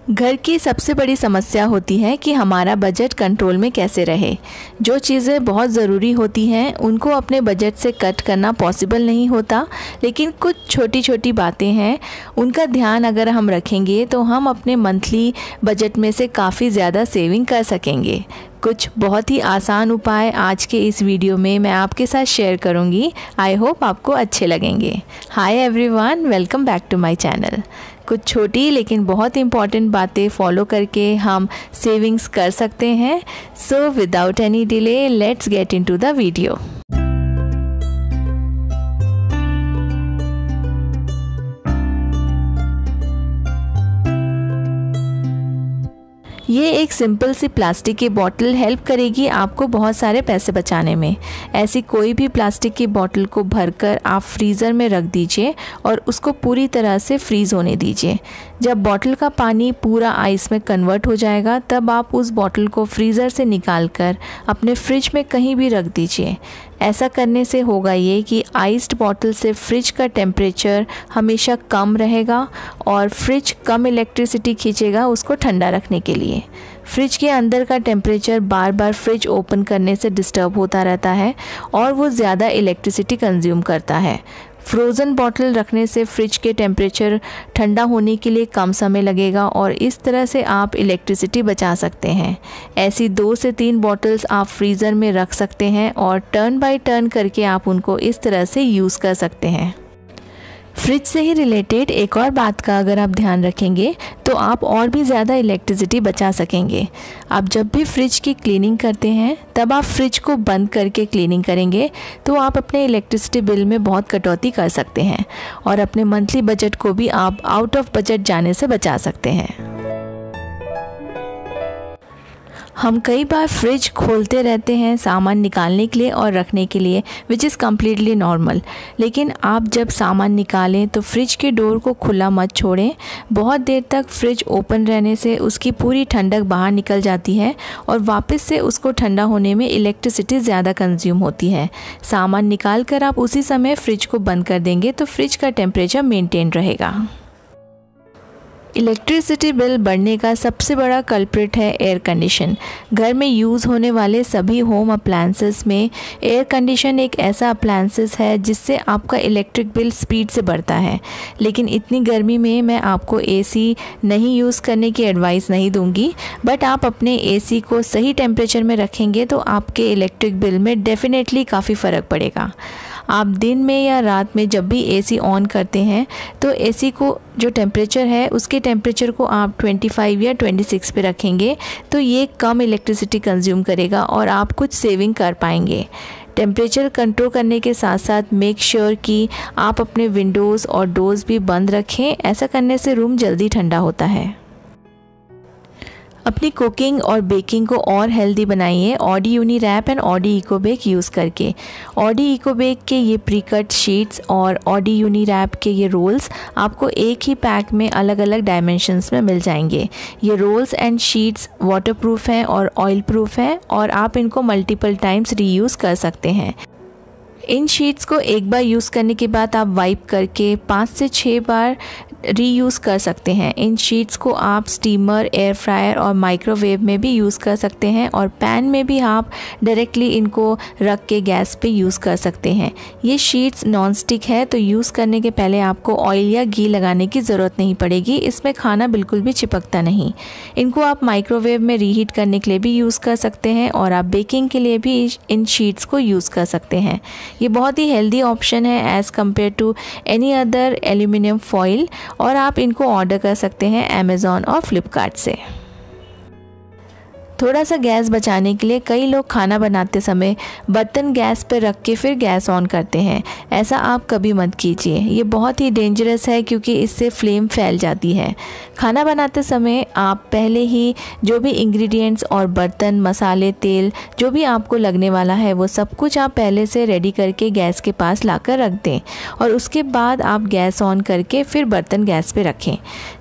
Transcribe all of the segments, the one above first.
घर की सबसे बड़ी समस्या होती है कि हमारा बजट कंट्रोल में कैसे रहे। जो चीज़ें बहुत ज़रूरी होती हैं उनको अपने बजट से कट करना पॉसिबल नहीं होता, लेकिन कुछ छोटी छोटी बातें हैं, उनका ध्यान अगर हम रखेंगे तो हम अपने मंथली बजट में से काफ़ी ज़्यादा सेविंग कर सकेंगे। कुछ बहुत ही आसान उपाय आज के इस वीडियो में मैं आपके साथ शेयर करूंगी। आई होप आपको अच्छे लगेंगे। Hi everyone, welcome back to my channel. कुछ छोटी लेकिन बहुत इंपॉर्टेंट बातें फॉलो करके हम सेविंग्स कर सकते हैं। So without any delay let's get into the video. ये एक सिंपल सी प्लास्टिक की बॉटल हेल्प करेगी आपको बहुत सारे पैसे बचाने में। ऐसी कोई भी प्लास्टिक की बॉटल को भरकर आप फ्रीज़र में रख दीजिए और उसको पूरी तरह से फ्रीज़ होने दीजिए। जब बॉटल का पानी पूरा आइस में कन्वर्ट हो जाएगा तब आप उस बॉटल को फ्रीज़र से निकालकर अपने फ्रिज में कहीं भी रख दीजिए। ऐसा करने से होगा ये कि आइस्ड बॉटल से फ्रिज का टेम्परेचर हमेशा कम रहेगा और फ्रिज कम इलेक्ट्रिसिटी खींचेगा उसको ठंडा रखने के लिए। फ्रिज के अंदर का टेम्परेचर बार बार फ्रिज ओपन करने से डिस्टर्ब होता रहता है और वो ज़्यादा इलेक्ट्रिसिटी कंज्यूम करता है। फ्रोज़न बॉटल रखने से फ्रिज के टेम्परेचर ठंडा होने के लिए कम समय लगेगा और इस तरह से आप इलेक्ट्रिसिटी बचा सकते हैं। ऐसी 2 से 3 बॉटल्स आप फ्रीज़र में रख सकते हैं और टर्न बाय टर्न करके आप उनको इस तरह से यूज़ कर सकते हैं। फ्रिज से ही रिलेटेड एक और बात का अगर आप ध्यान रखेंगे तो आप और भी ज़्यादा इलेक्ट्रिसिटी बचा सकेंगे। आप जब भी फ्रिज की क्लीनिंग करते हैं तब आप फ्रिज को बंद करके क्लीनिंग करेंगे तो आप अपने इलेक्ट्रिसिटी बिल में बहुत कटौती कर सकते हैं और अपने मंथली बजट को भी आप आउट ऑफ बजट जाने से बचा सकते हैं। हम कई बार फ्रिज खोलते रहते हैं सामान निकालने के लिए और रखने के लिए, विच इज़ कम्प्लीटली नॉर्मल। लेकिन आप जब सामान निकालें तो फ्रिज के डोर को खुला मत छोड़ें। बहुत देर तक फ्रिज ओपन रहने से उसकी पूरी ठंडक बाहर निकल जाती है और वापस से उसको ठंडा होने में इलेक्ट्रिसिटी ज़्यादा कंज्यूम होती है। सामान निकाल कर आप उसी समय फ्रिज को बंद कर देंगे तो फ्रिज का टेम्परेचर मेंटेन रहेगा। इलेक्ट्रिसिटी बिल बढ़ने का सबसे बड़ा कल्प्रिट है एयर कंडीशन। घर में यूज़ होने वाले सभी होम अप्लायंसेस में एयर कंडीशन एक ऐसा अप्लायंसेस है जिससे आपका इलेक्ट्रिक बिल स्पीड से बढ़ता है। लेकिन इतनी गर्मी में मैं आपको एसी नहीं यूज़ करने की एडवाइस नहीं दूंगी, बट आप अपने एसी को सही टेम्परेचर में रखेंगे तो आपके इलेक्ट्रिक बिल में डेफिनेटली काफ़ी फ़र्क पड़ेगा। आप दिन में या रात में जब भी एसी ऑन करते हैं तो एसी को जो टेम्परेचर है उसके टेम्परेचर को आप 25 या 26 पे रखेंगे तो ये कम इलेक्ट्रिसिटी कंज्यूम करेगा और आप कुछ सेविंग कर पाएंगे। टेम्परेचर कंट्रोल करने के साथ साथ मेक श्योर कि आप अपने विंडोज़ और डोर्स भी बंद रखें। ऐसा करने से रूम जल्दी ठंडा होता है। अपनी कुकिंग और बेकिंग को और हेल्दी बनाइए Audi uni wrap and Audi eco bake use करके। ऑडी इको बेक के ये प्री कट शीट्स और ऑडी यूनी रैप के ये रोल्स आपको एक ही पैक में अलग अलग डायमेंशंस में मिल जाएंगे। ये रोल्स एंड शीट्स वाटरप्रूफ हैं और ऑयल प्रूफ हैं और आप इनको मल्टीपल टाइम्स रीयूज़ कर सकते हैं। इन शीट्स को एक बार यूज़ करने के बाद आप वाइप करके 5 से 6 बार रीयूज़ कर सकते हैं। इन शीट्स को आप स्टीमर, एयर फ्रायर और माइक्रोवेव में भी यूज़ कर सकते हैं और पैन में भी आप डायरेक्टली इनको रख के गैस पे यूज़ कर सकते हैं। ये शीट्स नॉन स्टिक है तो यूज़ करने के पहले आपको ऑयल या घी लगाने की ज़रूरत नहीं पड़ेगी। इसमें खाना बिल्कुल भी चिपकता नहीं। इनको आप माइक्रोवेव में रीहीट करने के लिए भी यूज़ कर सकते हैं और आप बेकिंग के लिए भी इन शीट्स को यूज़ कर सकते हैं। ये बहुत ही हेल्दी ऑप्शन है as compared to any other aluminium foil और आप इनको ऑर्डर कर सकते हैं अमेज़ॉन और फ्लिपकार्ट से। थोड़ा सा गैस बचाने के लिए कई लोग खाना बनाते समय बर्तन गैस पर रख के फिर गैस ऑन करते हैं। ऐसा आप कभी मत कीजिए, ये बहुत ही डेंजरस है क्योंकि इससे फ्लेम फैल जाती है। खाना बनाते समय आप पहले ही जो भी इंग्रेडिएंट्स और बर्तन, मसाले, तेल जो भी आपको लगने वाला है वो सब कुछ आप पहले से रेडी करके गैस के पास लाकर रख दें और उसके बाद आप गैस ऑन करके फिर बर्तन गैस पे रखें।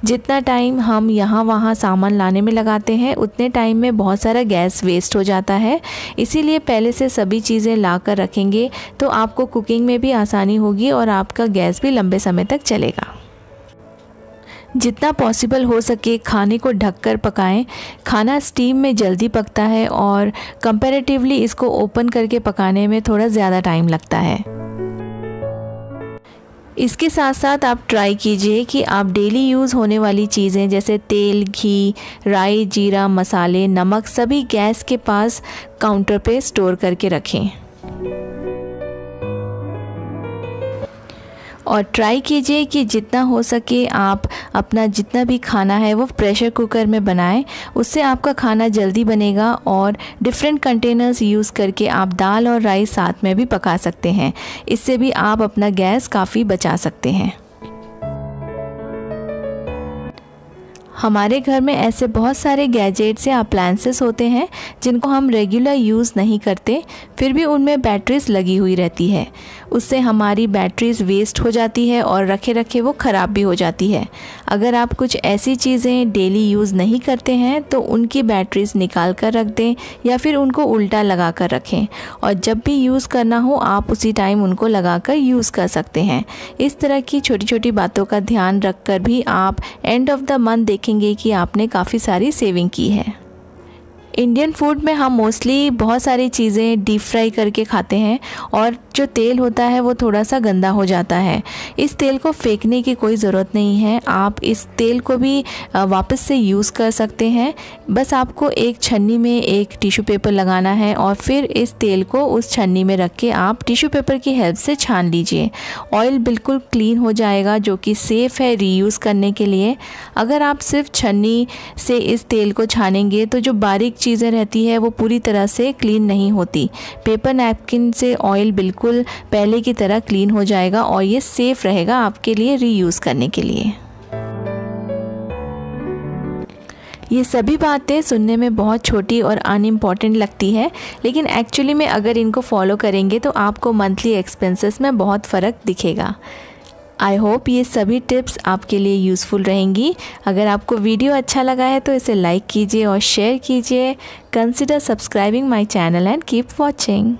जितना टाइम हम यहाँ वहाँ सामान लाने में लगाते हैं उतने टाइम में बहुत सारा गैस वेस्ट हो जाता है। इसीलिए पहले से सभी चीज़ें ला कर रखेंगे तो आपको कुकिंग में भी आसानी होगी और आपका गैस भी लंबे समय तक चलेगा। जितना पॉसिबल हो सके खाने को ढककर पकाएं। खाना स्टीम में जल्दी पकता है और कंपैरेटिवली इसको ओपन करके पकाने में थोड़ा ज़्यादा टाइम लगता है। इसके साथ साथ आप ट्राई कीजिए कि आप डेली यूज़ होने वाली चीज़ें जैसे तेल, घी, राई, जीरा, मसाले, नमक सभी गैस के पास काउंटर पे स्टोर करके रखें। और ट्राई कीजिए कि जितना हो सके आप अपना जितना भी खाना है वो प्रेशर कुकर में बनाएं। उससे आपका खाना जल्दी बनेगा और डिफरेंट कंटेनर्स यूज़ करके आप दाल और राइस साथ में भी पका सकते हैं। इससे भी आप अपना गैस काफ़ी बचा सकते हैं। हमारे घर में ऐसे बहुत सारे गैजेट्स या अप्लायंसेस होते हैं जिनको हम रेगुलर यूज़ नहीं करते, फिर भी उनमें बैटरीज लगी हुई रहती है। उससे हमारी बैटरीज वेस्ट हो जाती है और रखे रखे वो ख़राब भी हो जाती है। अगर आप कुछ ऐसी चीज़ें डेली यूज़ नहीं करते हैं तो उनकी बैटरीज निकाल कर रख दें या फिर उनको उल्टा लगा कर रखें और जब भी यूज़ करना हो आप उसी टाइम उनको लगा कर यूज़ कर सकते हैं। इस तरह की छोटी छोटी बातों का ध्यान रख कर भी आप एंड ऑफ द मंथ देखेंगे कि आपने काफ़ी सारी सेविंग की है। इंडियन फूड में हम मोस्टली बहुत सारी चीज़ें डीप फ्राई करके खाते हैं और जो तेल होता है वो थोड़ा सा गंदा हो जाता है। इस तेल को फेंकने की कोई ज़रूरत नहीं है, आप इस तेल को भी वापस से यूज़ कर सकते हैं। बस आपको एक छन्नी में एक टिश्यू पेपर लगाना है और फिर इस तेल को उस छन्नी में रख के आप टिश्यू पेपर की हेल्प से छान लीजिए। ऑयल बिल्कुल क्लीन हो जाएगा जो कि सेफ़ है रीयूज़ करने के लिए। अगर आप सिर्फ छन्नी से इस तेल को छानेंगे तो जो बारीक चीज़ें रहती है वो पूरी तरह से क्लीन नहीं होती। पेपर नैपकिन से ऑयल बिल्कुल पहले की तरह क्लीन हो जाएगा और ये सेफ़ रहेगा आपके लिए रीयूज़ करने के लिए। ये सभी बातें सुनने में बहुत छोटी और अनइम्पॉर्टेंट लगती है, लेकिन एक्चुअली में अगर इनको फॉलो करेंगे तो आपको मंथली एक्सपेंसेस में बहुत फ़र्क दिखेगा। आई होप ये सभी टिप्स आपके लिए यूज़फुल रहेंगी। अगर आपको वीडियो अच्छा लगा है तो इसे लाइक कीजिए और शेयर कीजिए। Consider subscribing my channel and keep watching.